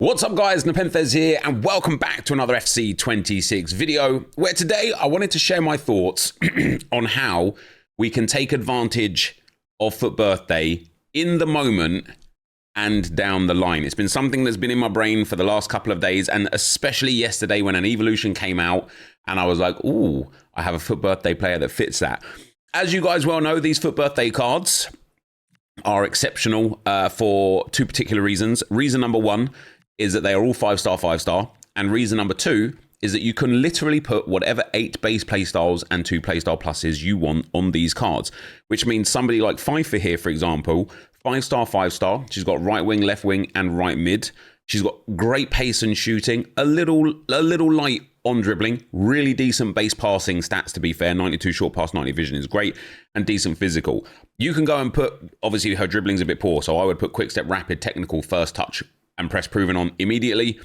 What's up guys, NepentheZ here and welcome back to another FC26 video where today I wanted to share my thoughts on how we can take advantage of FUT Birthday in the moment and down the line. It's been something that's been in my brain for the last couple of days, and especially yesterday when an evolution came out and I was like, ooh, I have a FUT Birthday player that fits that. As you guys well know, these FUT Birthday cards are exceptional for two particular reasons. Reason number one is that they are all 5-star, 5-star. And reason number two is that you can literally put whatever 8 base playstyles and 2 playstyle pluses you want on these cards. Which means somebody like Pfeiffer here, for example, 5-star, 5-star. She's got right wing, left wing, and right mid. She's got great pace and shooting, a little light on dribbling, really decent base passing stats to be fair, 92 short pass, 90 vision is great, and decent physical. You can go and put, obviously her dribbling's a bit poor, so I would put quick step, rapid, technical, first touch, and press proven on immediately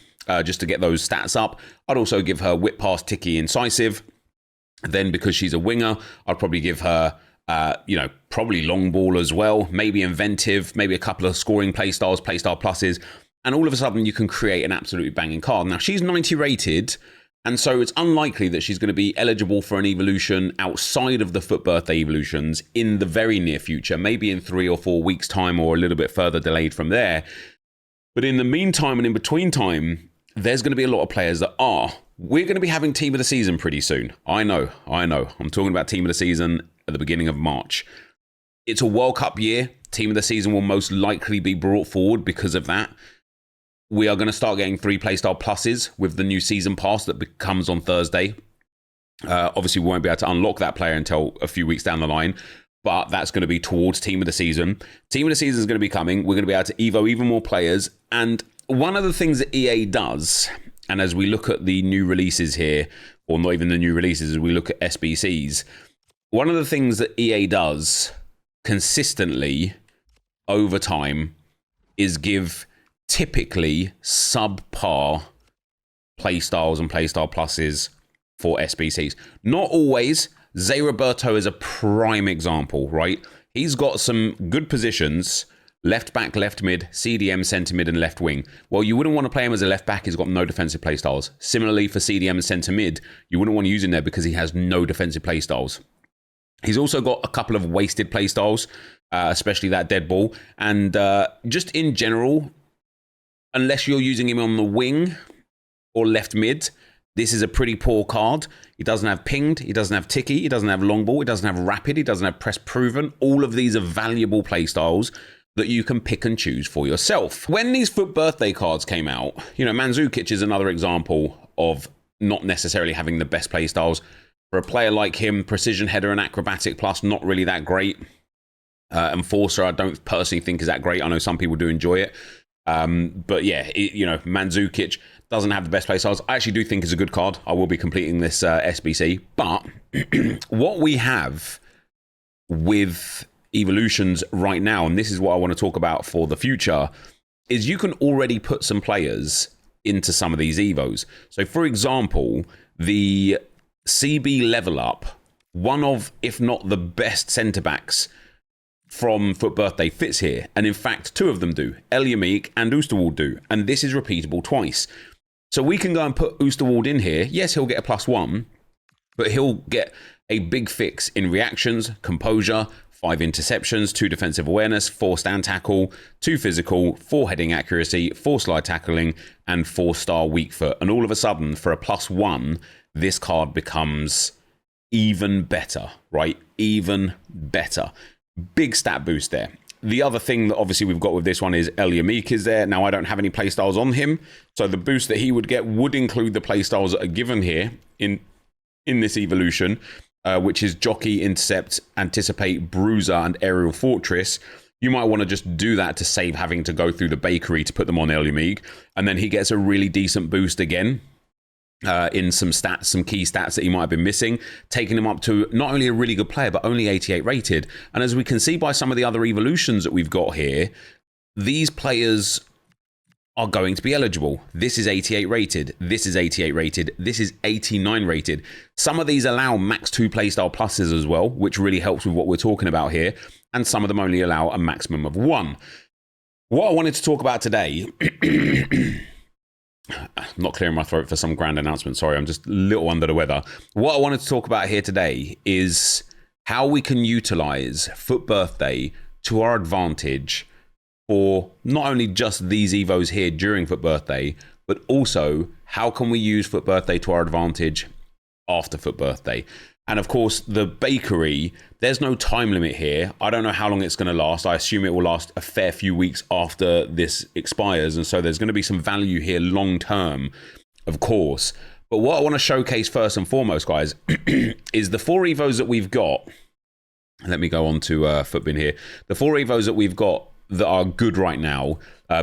just to get those stats up. I'd also give her whip pass, ticky, incisive. Then because she's a winger, I'd probably give her, probably long ball as well, maybe inventive, maybe a couple of scoring playstyles, playstyle pluses. And all of a sudden you can create an absolutely banging card. Now she's 90 rated, and so it's unlikely that she's going to be eligible for an evolution outside of the FUT Birthday evolutions in the very near future, maybe in 3 or 4 weeks time or a little bit further delayed from there. But in the meantime and in between time, there's going to be a lot of players that are. We're going to be having Team of the Season pretty soon. I know. I'm talking about Team of the Season at the beginning of March. It's a World Cup year. Team of the Season will most likely be brought forward because of that. We are going to start getting 3 playstyle pluses with the new season pass that comes on Thursday. Obviously, we won't be able to unlock that player until a few weeks down the line, but that's going to be towards Team of the Season. Team of the Season is going to be coming. We're going to be able to evo even more players. And one of the things that EA does, and as we look at the new releases here, or not even the new releases, as we look at SBCs, one of the things that EA does consistently over time is give typically subpar playstyles and playstyle pluses for SBCs. Not always. Zé Roberto is a prime example, right? He's got some good positions, left back, left mid, CDM, centre mid, and left wing. Well, you wouldn't want to play him as a left back. He's got no defensive playstyles. Similarly for CDM and centre mid, you wouldn't want to use him there because he has no defensive playstyles. He's also got a couple of wasted playstyles, especially that dead ball. And just in general, unless you're using him on the wing or left mid, this is a pretty poor card. He doesn't have pinged, he doesn't have ticky, he doesn't have long ball, he doesn't have rapid, he doesn't have press proven. All of these are valuable playstyles that you can pick and choose for yourself. When these FUT Birthday cards came out, Mandzukic is another example of not necessarily having the best playstyles. For a player like him, precision header and acrobatic plus, not really that great. Enforcer, I don't personally think is that great. I know some people do enjoy it. But yeah, Mandzukic doesn't have the best playstyles. I actually do think it's a good card. I will be completing this SBC. But what we have with evolutions right now, and this is what I want to talk about for the future, is you can already put some players into some of these Evos. So for example, the CB level up, one of, if not the best centre-backs from FUT Birthday fits here. And in fact, 2 of them do. El Yamik and Oosterwolde do. And this is repeatable twice. So we can go and put Oosterwolde in here. Yes, he'll get a +1, but he'll get a big fix in reactions, composure, 5 interceptions, 2 defensive awareness, 4 stand tackle, 2 physical, 4 heading accuracy, 4 slide tackling, and 4-star weak foot. And all of a sudden, for a +1, this card becomes even better, right? Even better. Big stat boost there. The other thing that obviously we've got with this one is El Yamik is there. Now, I don't have any playstyles on him, so the boost that he would get would include the playstyles that are given here in this evolution, which is Jockey, Intercept, Anticipate, Bruiser, and Aerial Fortress. You might want to just do that to save having to go through the bakery to put them on El Yamik, and then he gets a really decent boost again. In some stats, some key stats that he might have been missing, taking him up to not only a really good player, but only 88 rated. And as we can see by some of the other evolutions that we've got here, these players are going to be eligible. This is 88 rated. This is 88 rated. This is 89 rated. Some of these allow max 2 playstyle pluses as well, which really helps with what we're talking about here. And some of them only allow a maximum of 1. What I wanted to talk about today not clearing my throat for some grand announcement. Sorry, I'm just a little under the weather. What I wanted to talk about here today is how we can utilize FUT Birthday to our advantage for not only just these Evos here during FUT Birthday, but also how can we use FUT Birthday to our advantage after FUT Birthday. And of course, the bakery, there's no time limit here. I don't know how long it's going to last. I assume it will last a fair few weeks after this expires. And so there's going to be some value here long term, of course. But what I want to showcase first and foremost, guys, is the 4 Evos that we've got. Let me go on to Futbin here. The 4 Evos that we've got that are good right now,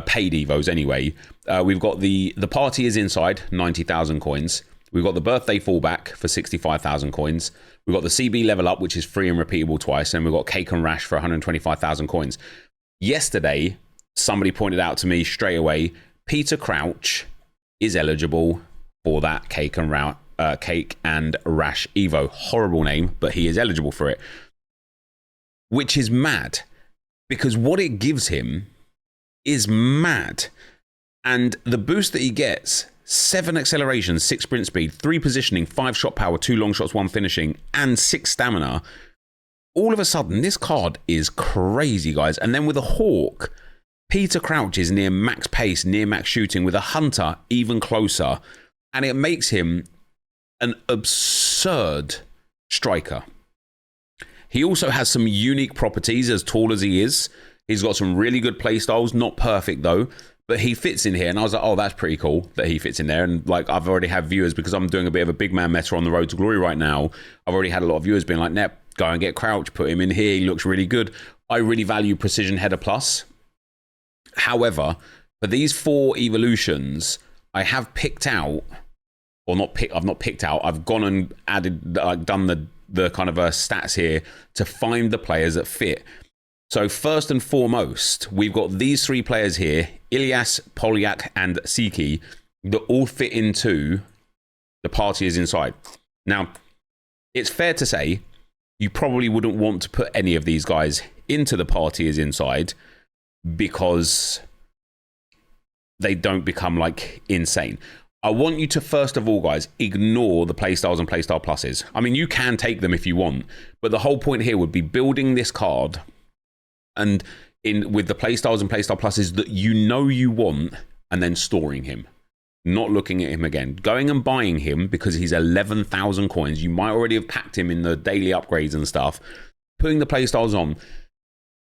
paid Evos anyway. We've got the party is inside, 90,000 coins. We've got the birthday fallback for 65,000 coins. We've got the CB level up, which is free and repeatable twice. And we've got cake and rash for 125,000 coins. Yesterday, somebody pointed out to me straight away, Peter Crouch is eligible for that cake and rash Evo. Horrible name, but he is eligible for it. Which is mad, because what it gives him is mad. And the boost that he gets, 7 acceleration, 6 sprint speed, 3 positioning, 5 shot power, 2 long shots, 1 finishing, and 6 stamina. All of a sudden, this card is crazy, guys. And then with a Hawk, Peter Crouch is near max pace, near max shooting, with a Hunter even closer. And it makes him an absurd striker. He also has some unique properties, as tall as he is. He's got some really good playstyles, not perfect though. But he fits in here, and I was like, oh, that's pretty cool that he fits in there. And like, I've already had viewers, because I'm doing a bit of a big man meta on the road to glory right now. I've already had a lot of viewers being like, Nep, go and get Crouch, put him in here. He looks really good. I really value Precision Header Plus. However, for these 4 evolutions, I have picked out, or not picked, I've not picked out, I've gone and added, done the kind of stats here to find the players that fit. So first and foremost, we've got these 3 players here, Ilyas, Polyak, and Siki, that all fit into the party is inside. Now, it's fair to say you probably wouldn't want to put any of these guys into the party is inside because they don't become like insane. I want you to, first of all, guys, ignore the playstyles and playstyle pluses. I mean, you can take them if you want, but the whole point here would be building this card and with the playstyles and playstyle pluses that you know you want, and then storing him. Not looking at him again. Going and buying him because he's 11,000 coins. You might already have packed him in the daily upgrades and stuff. Putting the playstyles on.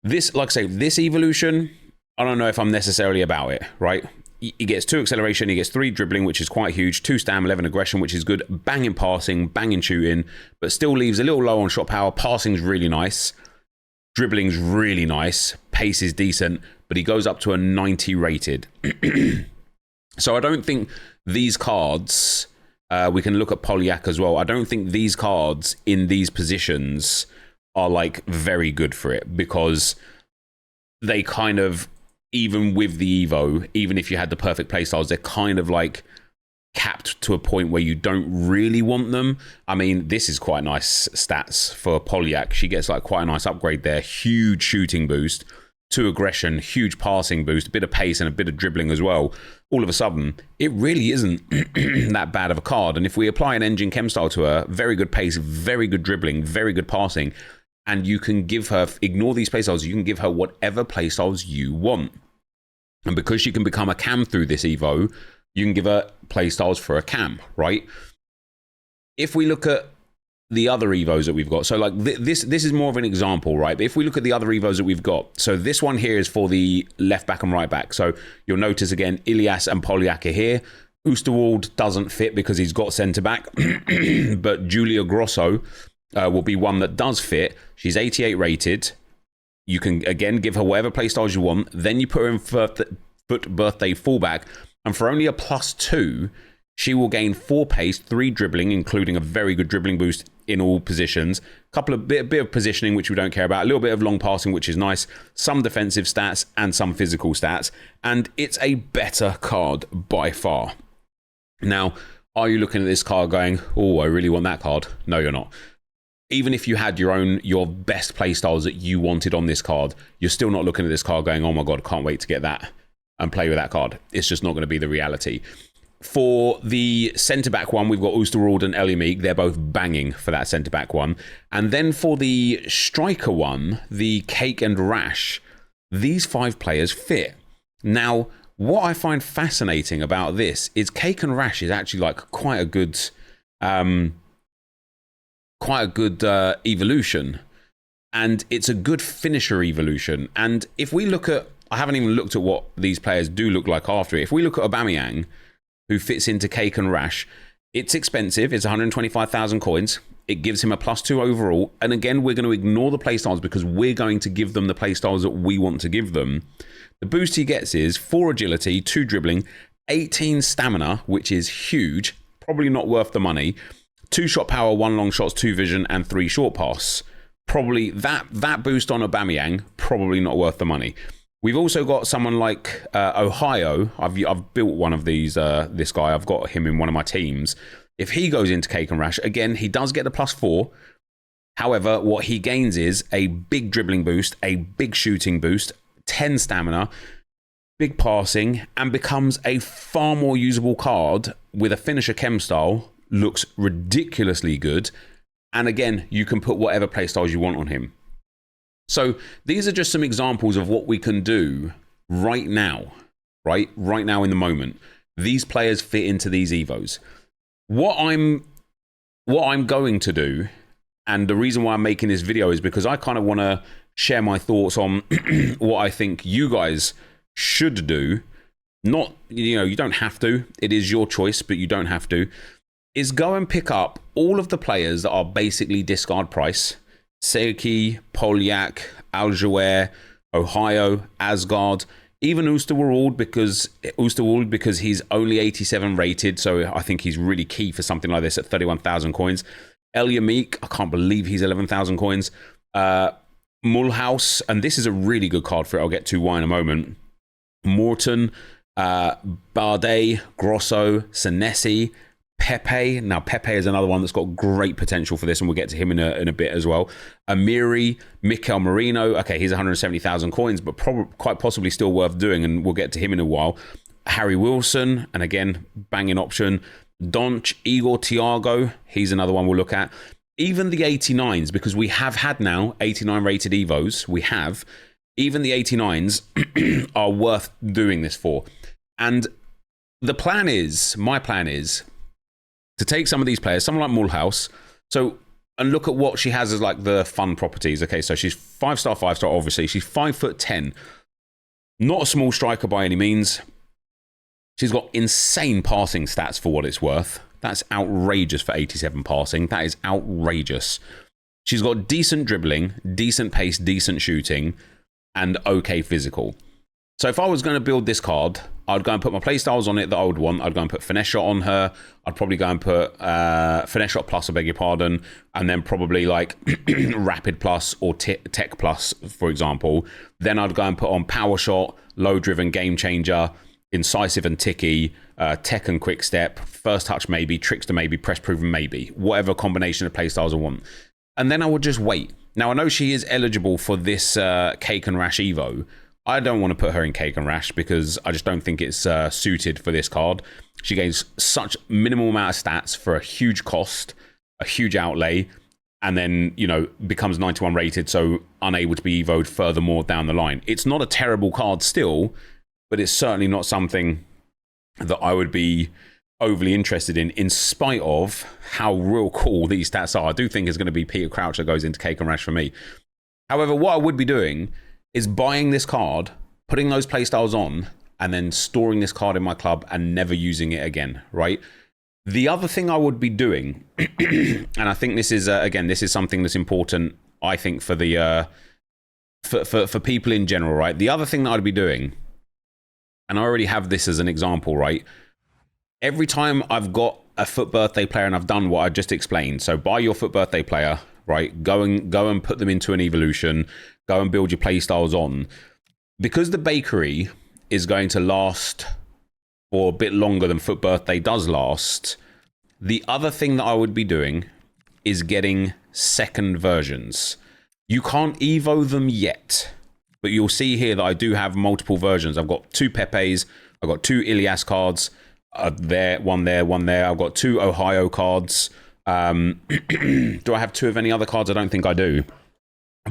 This, like I say, this evolution, I don't know if I'm necessarily about it, right? He gets 2 acceleration, he gets 3 dribbling, which is quite huge, 2 stam, 11 aggression, which is good, banging passing, banging shooting, but still leaves a little low on shot power. Passing's really nice. Dribbling's really nice. Pace is decent, but he goes up to a 90 rated. So I don't think these cards, we can look at Polyak as well. I don't think these cards in these positions are like very good for it, because they kind of, even with the Evo, even if you had the perfect playstyles, they're kind of like capped to a point where you don't really want them. I mean, this is quite nice stats for Polyak. She gets like quite a nice upgrade there. Huge shooting boost, 2 aggression, huge passing boost, a bit of pace and a bit of dribbling as well. All of a sudden, it really isn't that bad of a card. And if we apply an engine chem style to her, very good pace, very good dribbling, very good passing, and you can give her, ignore these playstyles, you can give her whatever playstyles you want. And because she can become a cam through this Evo, you can give her playstyles for a cam, right? If we look at the other Evos that we've got, so like this is more of an example, right? But if we look at the other Evos that we've got, so this one here is for the left back and right back. So you'll notice again, Ilyas and Polyak are here. Oosterwald doesn't fit because he's got centre back, but Julia Grosso will be one that does fit. She's 88 rated. You can, again, give her whatever playstyles you want. Then you put her in FUT Birthday fullback. And for only a +2, she will gain 4 pace, 3 dribbling, including a very good dribbling boost in all positions. Couple of bit of positioning, which we don't care about. A little bit of long passing, which is nice. Some defensive stats and some physical stats. And it's a better card by far. Now, are you looking at this card going, oh, I really want that card? No, you're not. Even if you had your best playstyles that you wanted on this card, you're still not looking at this card going, oh my God, I can't wait to get that and play with that card. It's just not going to be the reality. for the centre-back one, we've got Oosterwolde and Eliamik. They're both banging for that centre-back one. And then for the striker one, the Cake and Rash, these 5 players fit. Now, what I find fascinating about this is Cake and Rash is actually like quite a good evolution. And it's a good finisher evolution. And if we look at, I haven't even looked at what these players do look like after it. If we look at Aubameyang, who fits into Cake and Rash, it's expensive. It's 125,000 coins. It gives him a +2 overall. And again, we're going to ignore the playstyles because we're going to give them the playstyles that we want to give them. The boost he gets is 4 agility, 2 dribbling, 18 stamina, which is huge. Probably not worth the money. 2 shot power, 1 long shots, 2 vision, and 3 short pass. Probably that boost on Aubameyang, probably not worth the money. We've also got someone like Ohio. I've built one of these. This guy, I've got him in one of my teams. If he goes into Cake and Rash, again, he does get the +4. However, what he gains is a big dribbling boost, a big shooting boost, 10 stamina, big passing, and becomes a far more usable card with a finisher chem style. Looks ridiculously good. And again, you can put whatever playstyles you want on him. So these are just some examples of what we can do right now, right now in the moment. These players fit into these Evos. What I'm going to do, and the reason why I'm making this video is because I kind of want to share my thoughts on what I think you guys should do. Not, you don't have to. It is your choice, but you don't have to. Is go and pick up all of the players that are basically discard price. Seiki, Polyak, Aljawer, Ohio, Asgard, even Oosterwolde because he's only 87 rated, so I think he's really key for something like this at 31,000 coins. Eliamik, I can't believe he's 11,000 coins. Mulhouse, and this is a really good card for it, I'll get to why in a moment. Morton, Bardet, Grosso, Senesi, Pepe. Now, Pepe is another one that's got great potential for this, and we'll get to him in a bit as well. Amiri, Mikel Merino. Okay, he's 170,000 coins, but quite possibly still worth doing, and we'll get to him in a while. Harry Wilson, and again, banging option. Donch, Igor Thiago. He's another one we'll look at. Even the 89s, because we have had now 89 rated Evos. We have. Even the 89s are worth doing this for. And the plan is, my plan is, to take some of these players, someone like Mulhouse, and look at what she has as like the fun properties. Okay, so she's 5-star, 5-star, obviously. She's 5'10". Not a small striker by any means. She's got insane passing stats for what it's worth. That's outrageous for 87 passing. That is outrageous. She's got decent dribbling, decent pace, decent shooting, and okay physical. So if I was going to build this card, I'd go and put my playstyles on it that I would want. I'd go and put Finesse Shot on her. I'd probably go and put Finesse Shot Plus, I beg your pardon, and then probably like Rapid Plus or Tech Plus, for example. Then I'd go and put on Power Shot, Low Driven, Game Changer, Incisive and Ticky, Tech and Quick Step, First Touch maybe, Trickster maybe, Press Proven maybe, whatever combination of playstyles I want. And then I would just wait. Now I know she is eligible for this Cake and Rash Evo. I don't want to put her in Cake and Rash because I just don't think it's suited for this card. She gains such minimal amount of stats for a huge cost, a huge outlay, and then, becomes 91 rated, so unable to be evoed furthermore down the line. It's not a terrible card still, but it's certainly not something that I would be overly interested in spite of how real cool these stats are. I do think it's going to be Peter Crouch that goes into Cake and Rash for me. However, what I would be doing is buying this card, putting those playstyles on, and then storing this card in my club and never using it again, right? The other thing I would be doing, and I think this is, again, this is something that's important, I think, for the for people in general, right? The other thing that I'd be doing, and I already have this as an example, right? Every time I've got a FUT Birthday player and I've done what I just explained, so buy your FUT Birthday player, right? Go and put them into an evolution, go and build your playstyles on. Because the bakery is going to last for a bit longer than FUT Birthday does last, the other thing that I would be doing is getting second versions. You can't evo them yet, but you'll see here that I do have multiple versions. I've got 2 Pepes, I've got 2 Ilias cards, There, one there, one there. I've got 2 Ohio cards. Do I have 2 of any other cards? I don't think I do.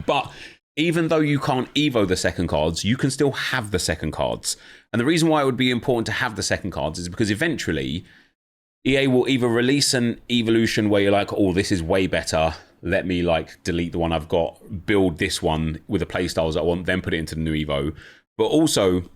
But even though you can't Evo the second cards, you can still have the second cards. And the reason why it would be important to have the second cards is because eventually EA will either release an evolution where you're like, oh, this is way better. Let me like delete the one I've got, build this one with the playstyles I want, then put it into the new Evo. But also,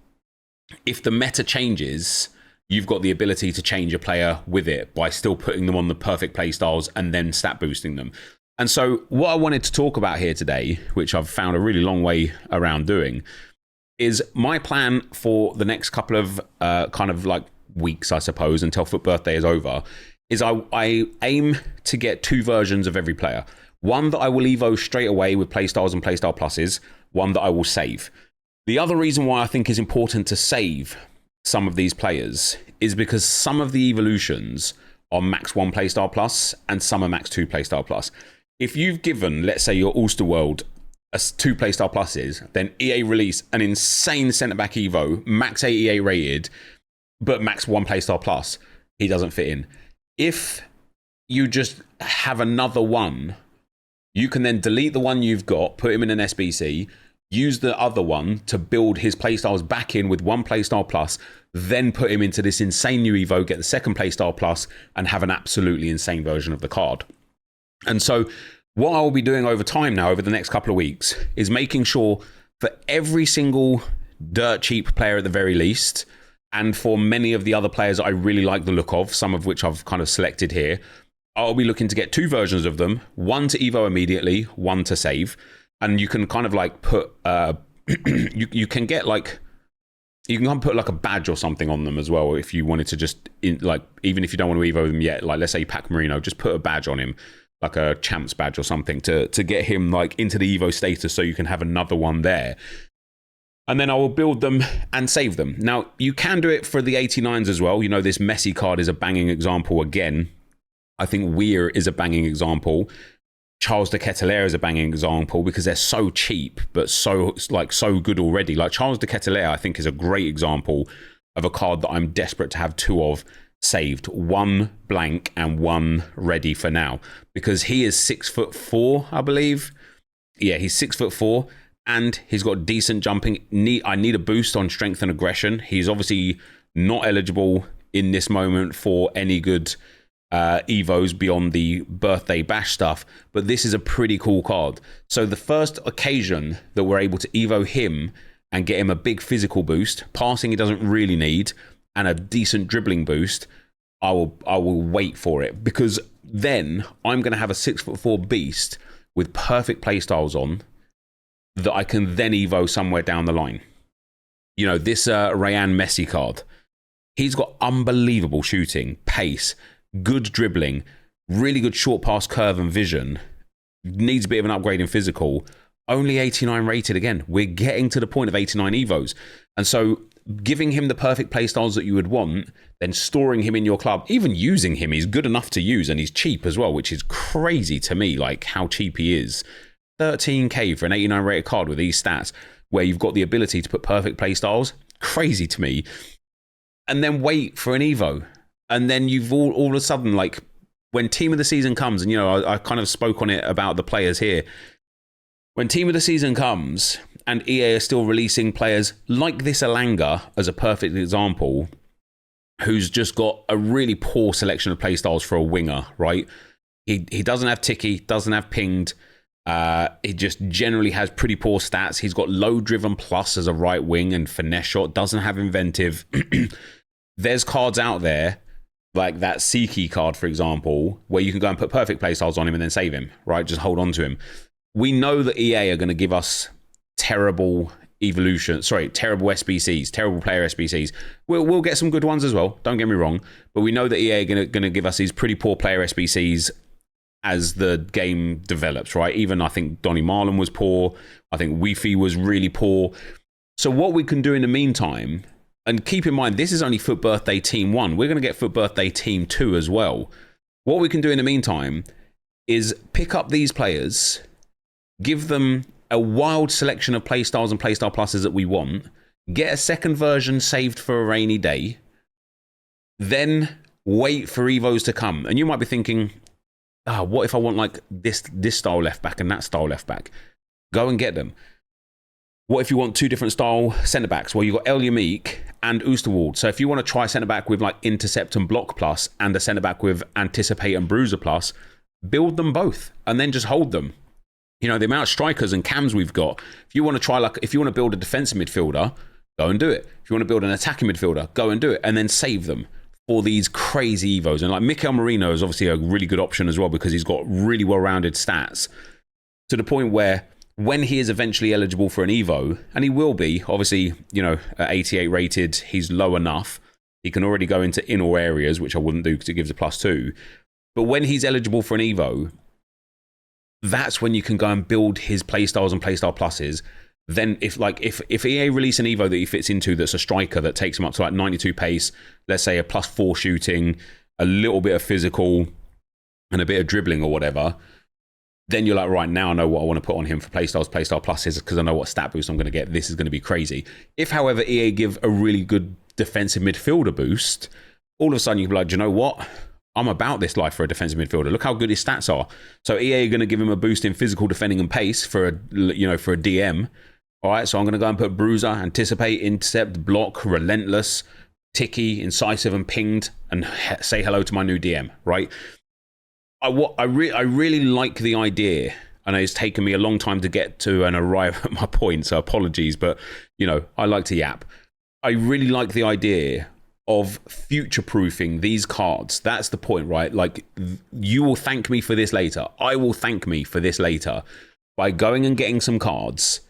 if the meta changes, you've got the ability to change a player with it by still putting them on the perfect playstyles and then stat boosting them. And so what I wanted to talk about here today, which I've found a really long way around doing, is my plan for the next couple of kind of like weeks, I suppose, until FUT Birthday is over, is I aim to get 2 versions of every player. One that I will Evo straight away with playstyles and playstyle pluses, one that I will save. The other reason why I think it's important to save some of these players is because some of the evolutions are max 1 playstyle plus and some are max 2 playstyle plus. If you've given, let's say, your Ulster World 2 playstyle pluses, then EA release an insane centre-back Evo, max 8 EA rated, but max 1 playstyle plus, he doesn't fit in. If you just have another one, you can then delete the one you've got, put him in an SBC, use the other one to build his playstyles back in with 1 playstyle plus, then put him into this insane new Evo, get the second playstyle plus, and have an absolutely insane version of the card. And so what I will be doing over time now, over the next couple of weeks, is making sure for every single dirt cheap player at the very least, and for many of the other players I really like the look of, some of which I've kind of selected here, I'll be looking to get 2 versions of them, one to Evo immediately, one to save. And you can kind of like put, you can get like, you can put like a badge or something on them as well if you wanted to just, like, even if you don't want to Evo them yet, like let's say you pack Marino, just put a badge on him, like a champs badge or something to get him like into the Evo status so you can have another one there. And then I will build them and save them. Now, you can do it for the 89s as well. You know, this Messi card is a banging example again. I think Weir is a banging example. Charles de Ketelaere is a banging example because they're so cheap, but so good already. Like Charles de Ketelaere, I think, is a great example of a card that I'm desperate to have 2 of saved. 1 blank and 1 ready for now. Because he is 6'4", I believe. Yeah, he's 6'4", and he's got decent jumping. I need a boost on strength and aggression. He's obviously not eligible in this moment for any good Evos beyond the birthday bash stuff, but this is a pretty cool card. So the first occasion that we're able to Evo him and get him a big physical boost, passing he doesn't really need, and a decent dribbling boost, I will wait for it, because then I'm going to have a 6'4" beast with perfect playstyles on that I can then Evo somewhere down the line. You know, this Rayan Messi card, he's got unbelievable shooting, pace, good dribbling, really good short pass curve and vision, needs a bit of an upgrade in physical, only 89 rated again. We're getting to the point of 89 Evos. And so giving him the perfect playstyles that you would want, then storing him in your club, even using him, he's good enough to use and he's cheap as well, which is crazy to me, like how cheap he is. 13k for an 89 rated card with these stats, where you've got the ability to put perfect playstyles, crazy to me. And then wait for an Evo. And then you've all of a sudden, like, when Team of the Season comes, and, you know, I kind of spoke on it about the players here. When Team of the Season comes, and EA are still releasing players like this Alanga as a perfect example, who's just got a really poor selection of playstyles for a winger, right? He doesn't have Tiki, doesn't have Pinged. He just generally has pretty poor stats. He's got low driven plus as a right wing and finesse shot, doesn't have inventive. There's cards out there, like that Siki card, for example, where you can go and put perfect playstyles on him and then save him, right? Just hold on to him. We know that EA are going to give us terrible terrible SBCs, terrible player SBCs. We'll get some good ones as well, don't get me wrong, but we know that EA are going to give us these pretty poor player SBCs as the game develops, right? Even I think Donny Marlon was poor. I think Wi-Fi was really poor. So what we can do in the meantime, and keep in mind, this is only FUT Birthday Team 1. We're going to get FUT Birthday Team 2 as well. What we can do in the meantime is pick up these players, give them a wild selection of playstyles and playstyle pluses that we want, get a second version saved for a rainy day, then wait for Evos to come. And you might be thinking, what if I want like this style left back and that style left back? Go and get them. What if you want two different style centre backs? Well, you've got El Yamik and Oosterwolde. So if you want to try centre back with like intercept and block plus, and a centre back with anticipate and bruiser plus, build them both and then just hold them. You know, the amount of strikers and cams we've got. If you want to try, like, if you want to build a defensive midfielder, go and do it. If you want to build an attacking midfielder, go and do it, and then save them for these crazy Evos. And like Mikel Merino is obviously a really good option as well, because he's got really well-rounded stats, to the point where when he is eventually eligible for an Evo, and he will be, obviously, you know, at 88 rated, he's low enough. He can already go into in-all areas, which I wouldn't do because it gives a +2. But when he's eligible for an Evo, that's when you can go and build his playstyles and playstyle pluses. Then if EA release an Evo that he fits into that's a striker that takes him up to like 92 pace, let's say a +4 shooting, a little bit of physical, and a bit of dribbling or whatever, then you're like, right, now I know what I want to put on him for playstyles, playstyle pluses, because I know what stat boost I'm going to get. This is going to be crazy. If, however, EA give a really good defensive midfielder boost, all of a sudden you can be like, do you know what? I'm about this life for a defensive midfielder. Look how good his stats are. So EA are going to give him a boost in physical defending and pace for a DM. All right, so I'm going to go and put bruiser, anticipate, intercept, block, relentless, ticky, incisive, and pinged, and say hello to my new DM. Right. I really like the idea, and it's taken me a long time to get to and arrive at my point, so apologies, but, you know, I like to yap. I really like the idea of future-proofing these cards. That's the point, right? Like, you will thank me for this later. I will thank me for this later by going and getting some cards.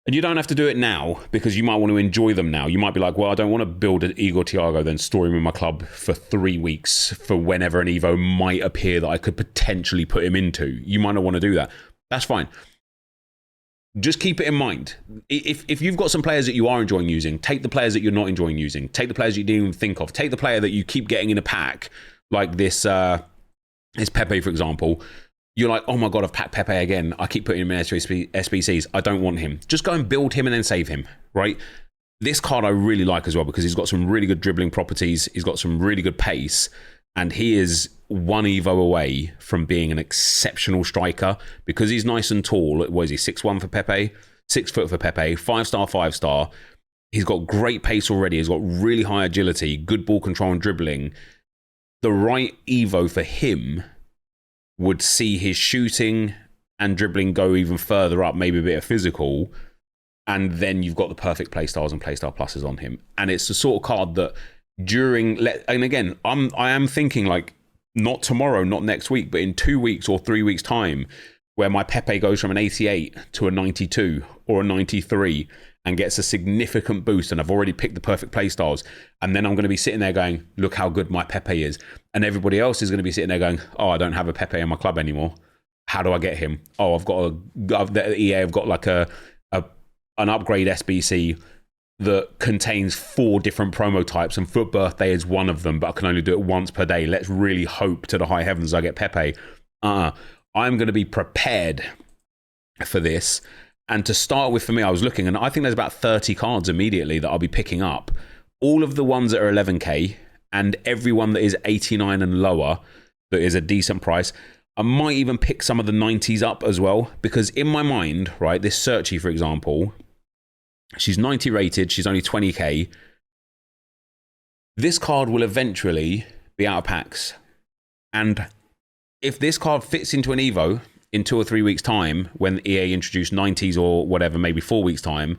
And you don't have to do it now, because you might want to enjoy them now. You might be like, well, I don't want to build an Igor Thiago, then store him in my club for 3 weeks for whenever an Evo might appear that I could potentially put him into. You might not want to do that. That's fine. Just keep it in mind. If you've got some players that you are enjoying using, take the players that you're not enjoying using. Take the players you didn't even think of. Take the player that you keep getting in a pack, like this Pepe, for example. You're like, oh my God, I've packed Pepe again. I keep putting him in SBCs. I don't want him. Just go and build him and then save him, right? This card I really like as well, because he's got some really good dribbling properties. He's got some really good pace. And he is 1 Evo away from being an exceptional striker, because he's nice and tall. What is he, 6'1" for Pepe? 6 foot for Pepe, 5-star, 5-star. He's got great pace already. He's got really high agility, good ball control and dribbling. The right Evo for him would see his shooting and dribbling go even further up, maybe a bit of physical, and then you've got the perfect playstyles and playstyle pluses on him. And it's the sort of card that and again, I am thinking like, not tomorrow, not next week, but in 2 weeks or 3 weeks time, where my Pepe goes from an 88 to a 92 or a 93 and gets a significant boost, and I've already picked the perfect playstyles, and then I'm going to be sitting there going, look how good my Pepe is, and everybody else is going to be sitting there going, oh, I don't have a Pepe in my club anymore. How do I get him? Oh, the EA have got like an upgrade SBC that contains 4 different promo types, and FUT Birthday is one of them, but I can only do it once per day. Let's really hope to the high heavens I get Pepe. I'm going to be prepared for this. And to start with, for me, I was looking, and I think there's about 30 cards immediately that I'll be picking up. All of the ones that are 11k, and everyone that is 89 and lower that is a decent price. I might even pick some of the 90s up as well, because in my mind, right, this Searchy, for example, she's 90 rated, she's only 20k. This card will eventually be out of packs. And if this card fits into an Evo in 2 or 3 weeks' time, when EA introduce 90s or whatever, maybe 4 weeks' time,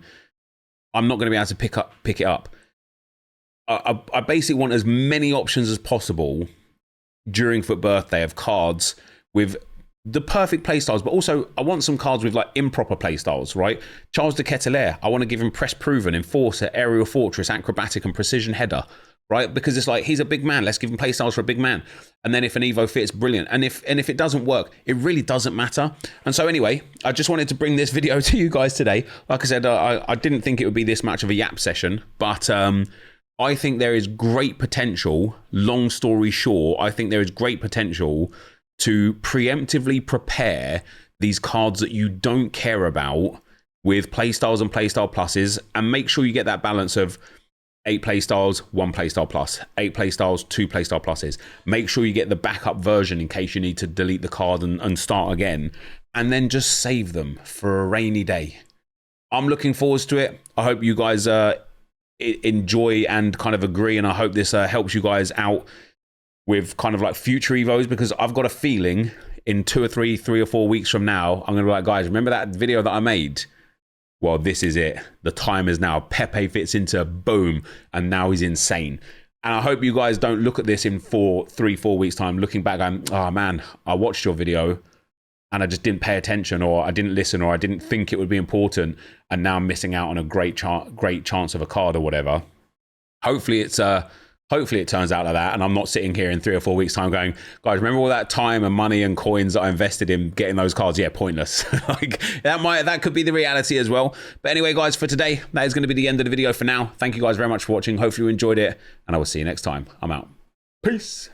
I'm not going to be able to pick it up. I basically want as many options as possible during FUT Birthday of cards with the perfect playstyles, but also I want some cards with like improper playstyles, right? Charles de Ketelaere, I want to give him press proven, enforcer, aerial fortress, acrobatic, and precision header, right? Because it's like, he's a big man. Let's give him playstyles for a big man. And then if an Evo fits, brilliant. And if it doesn't work, it really doesn't matter. And so anyway, I just wanted to bring this video to you guys today. Like I said, I didn't think it would be this much of a yap session, but I think there is great potential. Long story short, I think there is great potential to preemptively prepare these cards that you don't care about with playstyles and playstyle pluses, and make sure you get that balance of 8 playstyles, 1 playstyle plus. 8 playstyles, 2 playstyle pluses. Make sure you get the backup version in case you need to delete the card and start again. And then just save them for a rainy day. I'm looking forward to it. I hope you guys enjoy and kind of agree, and I hope this helps you guys out with kind of like future Evos, because I've got a feeling in 2 or 3 or 4 weeks from now, I'm going to be like, guys, remember that video that I made? Well, this is it. The time is now. Pepe fits into boom, and now he's insane. And I hope you guys don't look at this in 3, 4 weeks time, looking back going, oh man, I watched your video and I just didn't pay attention, or I didn't listen, or I didn't think it would be important, and now I'm missing out on a great chance of a card or whatever. Hopefully it turns out like that, and I'm not sitting here in 3 or 4 weeks time going, guys, remember all that time and money and coins that I invested in getting those cards? Yeah, pointless. Like that could be the reality as well. But anyway, guys, for today, that is going to be the end of the video for now. Thank you guys very much for watching. Hopefully you enjoyed it, and I will see you next time. I'm out. Peace.